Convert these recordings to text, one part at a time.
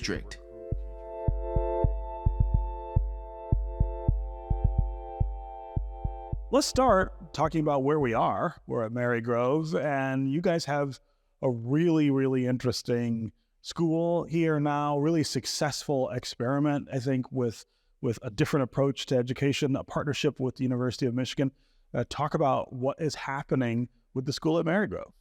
district. Let's start talking about where we are. We're at Marygrove, and you guys have a really, really interesting school here now, really successful experiment, I think, with a different approach to education, a partnership with the University of Michigan. Talk about what is happening with the school at Marygrove.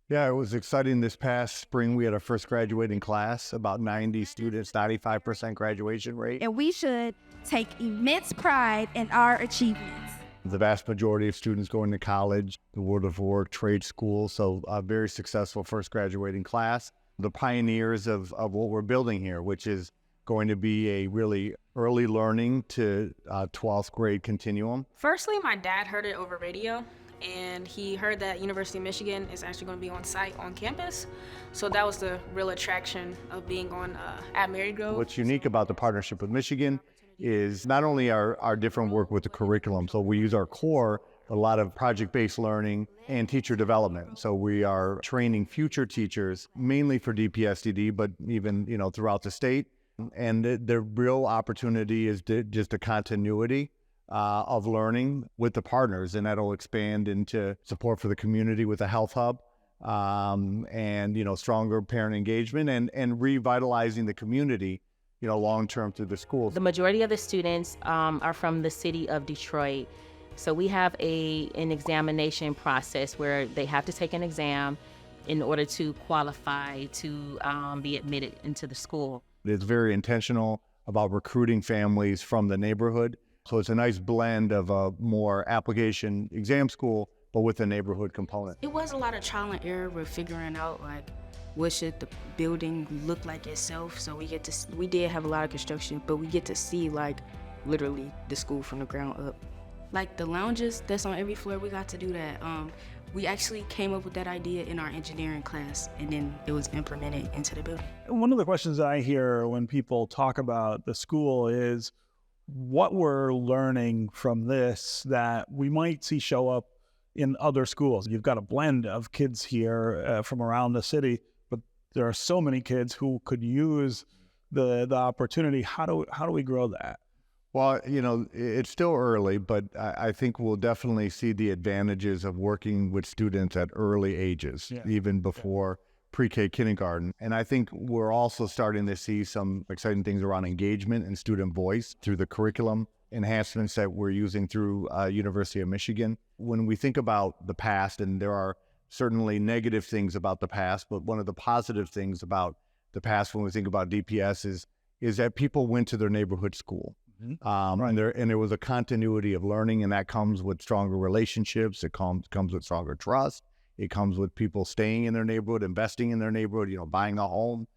Yeah, it was exciting this past spring. We had our first graduating class, about 90 students, 95% graduation rate. And we should take immense pride in our achievements. The vast majority of students going to college, the world of work, trade school, so a very successful first graduating class. The pioneers of what we're building here, which is going to be a really early learning to 12th grade continuum. Firstly, my dad heard it over radio, and he heard that University of Michigan is actually going to be on site on campus. So that was the real attraction of being on at Marygrove. What's unique about the partnership with Michigan is not only our different work with the curriculum, so we use our core, a lot of project-based learning and teacher development. So we are training future teachers, mainly for DPSCD, but even throughout the state. And the real opportunity is just a continuity of learning with the partners, and that'll expand into support for the community with a health hub, and stronger parent engagement and revitalizing the community long-term through the schools. The majority of the students are from the city of Detroit. So we have an examination process where they have to take an exam in order to qualify to be admitted into the school. It's very intentional about recruiting families from the neighborhood. So it's a nice blend of a more application exam school, but with a neighborhood component. It was a lot of trial and error with figuring out what should the building look like itself. So we did have a lot of construction, but we get to see literally the school from the ground up. Like the lounges that's on every floor, we got to do that. We actually came up with that idea in our engineering class, and then it was implemented into the building. One of the questions I hear when people talk about the school is what we're learning from this that we might see show up in other schools. You've got a blend of kids here from around the city, but there are so many kids who could use the opportunity. How do we grow that? Well, it's still early, but I think we'll definitely see the advantages of working with students at early ages, even before pre-K kindergarten. And I think we're also starting to see some exciting things around engagement and student voice through the curriculum enhancements that we're using through University of Michigan. When we think about the past, and there are certainly negative things about the past, but one of the positive things about the past when we think about DPS is that people went to their neighborhood school. And there was a continuity of learning, and that comes with stronger relationships. It comes with stronger trust. It comes with people staying in their neighborhood, investing in their neighborhood, buying a home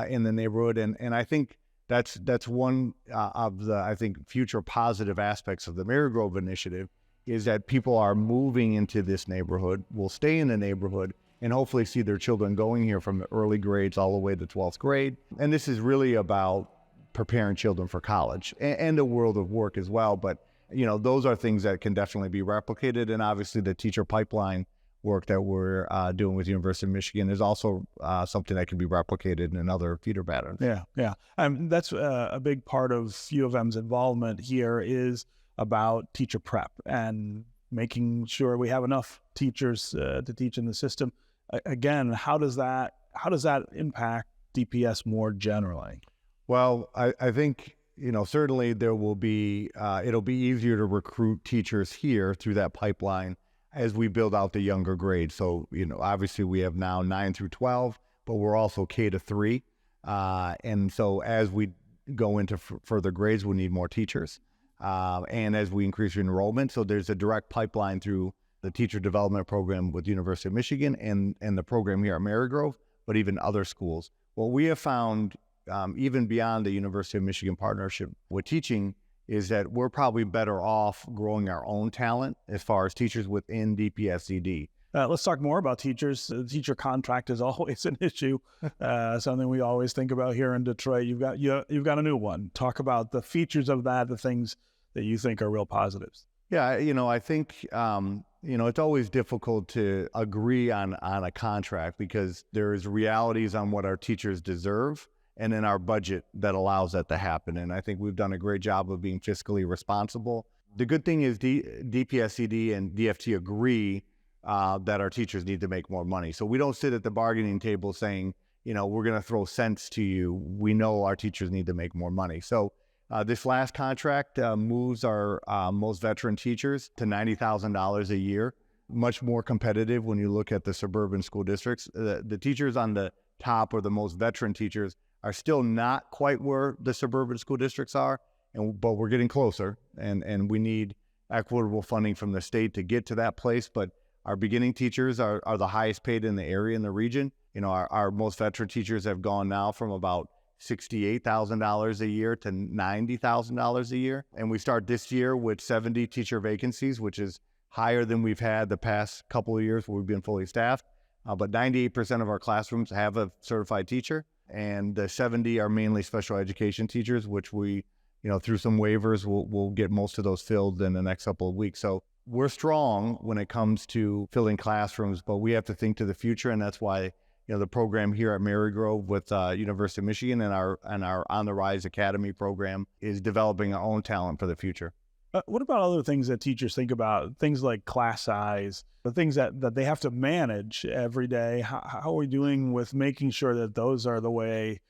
in the neighborhood. And I think that's one of the future positive aspects of the Marygrove initiative is that people are moving into this neighborhood, will stay in the neighborhood, and hopefully see their children going here from the early grades all the way to 12th grade. And this is really about preparing children for college and the world of work as well. But, those are things that can definitely be replicated. And obviously the teacher pipeline work that we're doing with the University of Michigan is also something that can be replicated in other feeder patterns. Yeah. That's a big part of U of M's involvement here is about teacher prep and making sure we have enough teachers to teach in the system. Again, how does that impact DPS more generally? Well, I think, certainly there will be, it'll be easier to recruit teachers here through that pipeline as we build out the younger grades. So, obviously we have now 9 through 12, but we're also K to 3. And so as we go into further grades, we need more teachers. And as we increase enrollment, so there's a direct pipeline through the teacher development program with the University of Michigan and the program here at Marygrove, but even other schools. What we have found even beyond the University of Michigan partnership with teaching is that we're probably better off growing our own talent as far as teachers within DPSCD. Let's talk more about teachers. The teacher contract is always an issue, something we always think about here in Detroit. You've got a new one. Talk about the features of that, the things that you think are real positives. Yeah, I think it's always difficult to agree on a contract because there's realities on what our teachers deserve and in our budget that allows that to happen. And I think we've done a great job of being fiscally responsible. The good thing is DPSCD and DFT agree that our teachers need to make more money. So we don't sit at the bargaining table saying, we're going to throw cents to you. We know our teachers need to make more money. So this last contract moves our most veteran teachers to $90,000 a year, much more competitive when you look at the suburban school districts. The teachers on the top, or the most veteran teachers, are still not quite where the suburban school districts are, but we're getting closer, and we need equitable funding from the state to get to that place. But our beginning teachers are the highest paid in the area, in the region. Our most veteran teachers have gone now from about $68,000 a year to $90,000 a year. And we start this year with 70 teacher vacancies, which is higher than we've had the past couple of years where we've been fully staffed. But 98% of our classrooms have a certified teacher, and the 70 are mainly special education teachers, which we, through some waivers, we'll get most of those filled in the next couple of weeks. So we're strong when it comes to filling classrooms, but we have to think to the future, and that's why the program here at Marygrove with University of Michigan and our On the Rise Academy program is developing our own talent for the future. What about other things that teachers think about, things like class size, the things that they have to manage every day? How are we doing with making sure that those are the way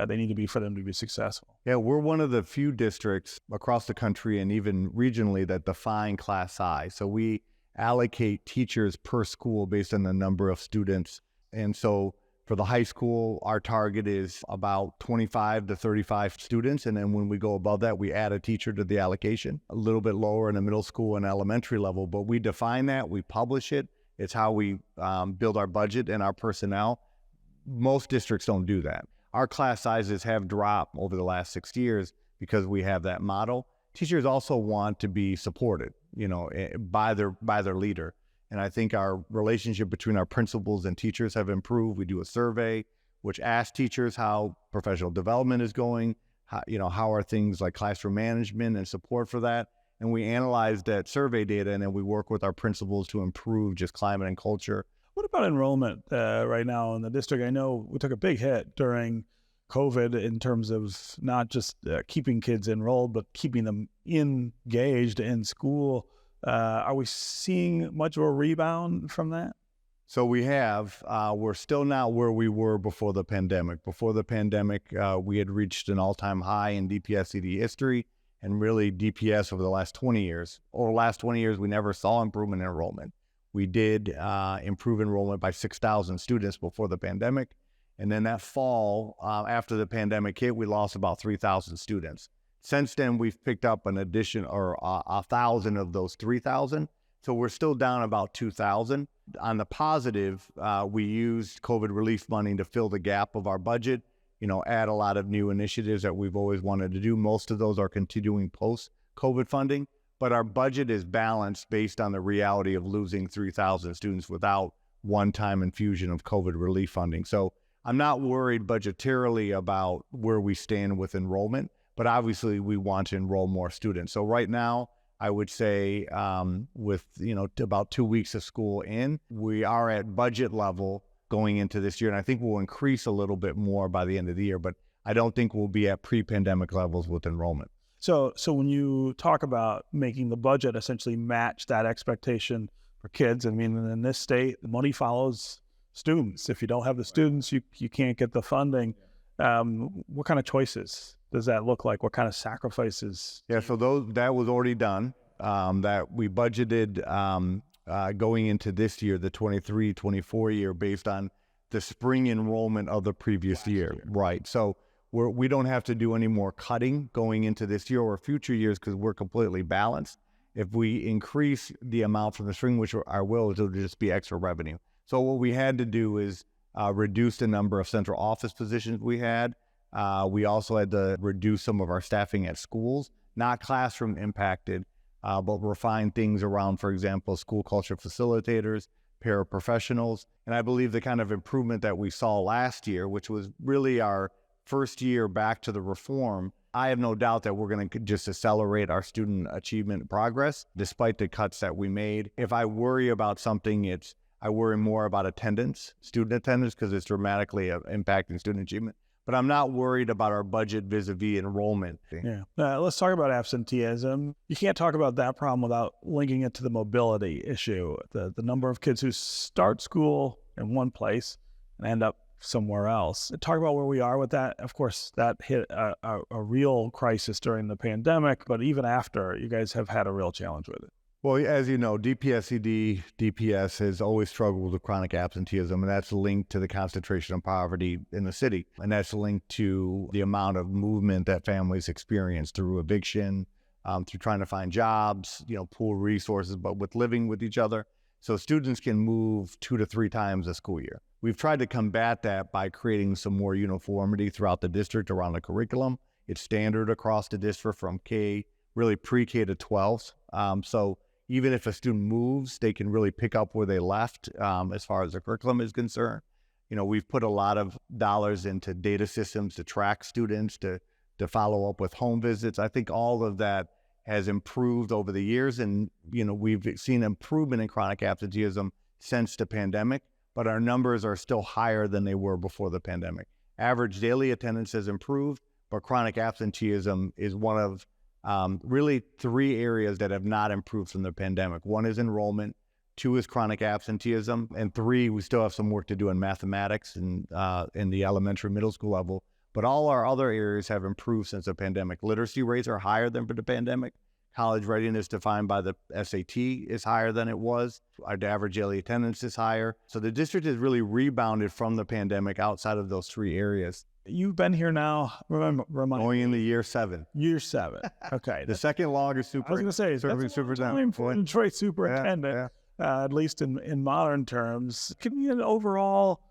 they need to be for them to be successful? Yeah, we're one of the few districts across the country and even regionally that define class size. So we allocate teachers per school based on the number of students. And so for the high school, our target is about 25 to 35 students. And then when we go above that, we add a teacher to the allocation, a little bit lower in the middle school and elementary level. But we define that, we publish it. It's how we build our budget and our personnel. Most districts don't do that. Our class sizes have dropped over the last 6 years because we have that model. Teachers also want to be supported, by their leader. And I think our relationship between our principals and teachers have improved. We do a survey which asks teachers how professional development is going, how are things like classroom management and support for that. And we analyze that survey data, and then we work with our principals to improve just climate and culture. What about enrollment right now in the district? I know we took a big hit during COVID in terms of not just keeping kids enrolled, but keeping them engaged in school. Are we seeing much of a rebound from that? So we have. We're still not where we were before the pandemic. Before the pandemic, we had reached an all-time high in DPSCD history, and really DPS over the last 20 years. Over the last 20 years, we never saw improvement in enrollment. We did improve enrollment by 6,000 students before the pandemic. And then that fall, after the pandemic hit, we lost about 3,000 students. Since then, we've picked up an addition or 1,000 of those 3,000. So we're still down about 2,000. On the positive, we used COVID relief money to fill the gap of our budget, add a lot of new initiatives that we've always wanted to do. Most of those are continuing post-COVID funding, but our budget is balanced based on the reality of losing 3,000 students without one-time infusion of COVID relief funding. So I'm not worried budgetarily about where we stand with enrollment, but obviously we want to enroll more students. So right now, I would say with about 2 weeks of school in, we are at budget level going into this year, and I think we'll increase a little bit more by the end of the year, but I don't think we'll be at pre-pandemic levels with enrollment. So when you talk about making the budget essentially match that expectation for kids, I mean, in this state, the money follows students. If you don't have the students, you can't get the funding. What kind of choices does that look like? What kind of sacrifices? Yeah, so that was already done. That we budgeted going into this year, the 23-24 year, based on the spring enrollment of the previous year. Right. So we don't have to do any more cutting going into this year or future years because we're completely balanced. If we increase the amount from the spring, which I will, it'll just be extra revenue. So what we had to do is reduce the number of central office positions we had. We also had to reduce some of our staffing at schools, not classroom impacted, but refine things around, for example, school culture facilitators, paraprofessionals. And I believe the kind of improvement that we saw last year, which was really our first year back to the reform, I have no doubt that we're going to just accelerate our student achievement progress, despite the cuts that we made. If I worry about something, I worry more about attendance, student attendance, because it's dramatically impacting student achievement. But I'm not worried about our budget vis-a-vis enrollment. Yeah. Let's talk about absenteeism. You can't talk about that problem without linking it to the mobility issue. The number of kids who start school in one place and end up somewhere else. Talk about where we are with that. Of course, that hit a real crisis during the pandemic, but even after, you guys have had a real challenge with it. Well, as you know, DPSCD, DPS has always struggled with chronic absenteeism, and that's linked to the concentration of poverty in the city. And that's linked to the amount of movement that families experience through eviction, through trying to find jobs, pool resources, but with living with each other. So students can move 2 to 3 times a school year. We've tried to combat that by creating some more uniformity throughout the district around the curriculum. It's standard across the district from pre-K to 12. So even if a student moves, they can really pick up where they left as far as the curriculum is concerned. We've put a lot of dollars into data systems to track students, to follow up with home visits. I think all of that has improved over the years, and we've seen improvement in chronic absenteeism since the pandemic, but our numbers are still higher than they were before the pandemic. Average daily attendance has improved, but chronic absenteeism is one of really 3 areas that have not improved from the pandemic. 1 is enrollment, 2 is chronic absenteeism, and 3, we still have some work to do in mathematics and in the elementary middle school level. But all our other areas have improved since the pandemic. Literacy rates are higher than for the pandemic. College readiness defined by the SAT is higher than it was. Our average daily attendance is higher. So the district has really rebounded from the pandemic outside of those 3 areas. You've been here now, remind Going into year 7. Year 7. Okay. The second longest I was going to say, that's a long time for a Detroit superintendent, at least in modern terms. Give me an overall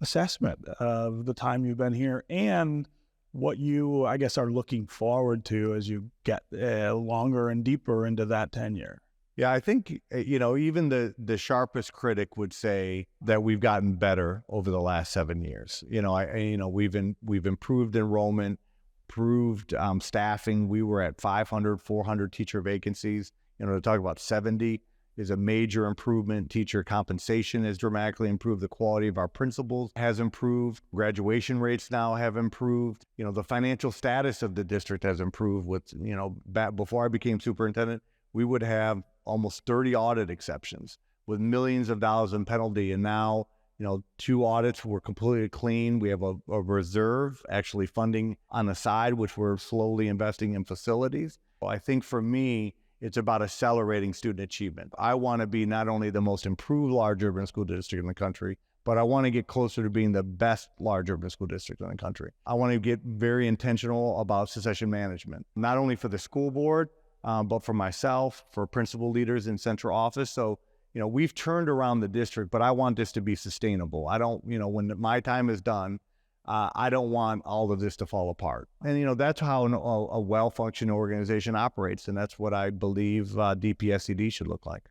assessment of the time you've been here and what you, I guess, are looking forward to as you get longer and deeper into that tenure. Yeah, I think, even the sharpest critic would say that we've gotten better over the last 7 years. We've improved enrollment, improved staffing. We were at 500, 400 teacher vacancies. To talk about 70 is a major improvement. Teacher compensation has dramatically improved. The quality of our principals has improved. Graduation rates now have improved. The financial status of the district has improved. Back before I became superintendent, we would have almost 30 audit exceptions with millions of dollars in penalty. And now, 2 audits were completely clean. We have a reserve actually funding on the side, which we're slowly investing in facilities. I think for me, it's about accelerating student achievement. I want to be not only the most improved large urban school district in the country, but I want to get closer to being the best large urban school district in the country. I want to get very intentional about succession management, not only for the school board, but for myself, for principal leaders in central office. So, we've turned around the district, but I want this to be sustainable. I don't, when my time is done, I don't want all of this to fall apart. And, that's how a well-functioning organization operates. And that's what I believe DPSCD should look like.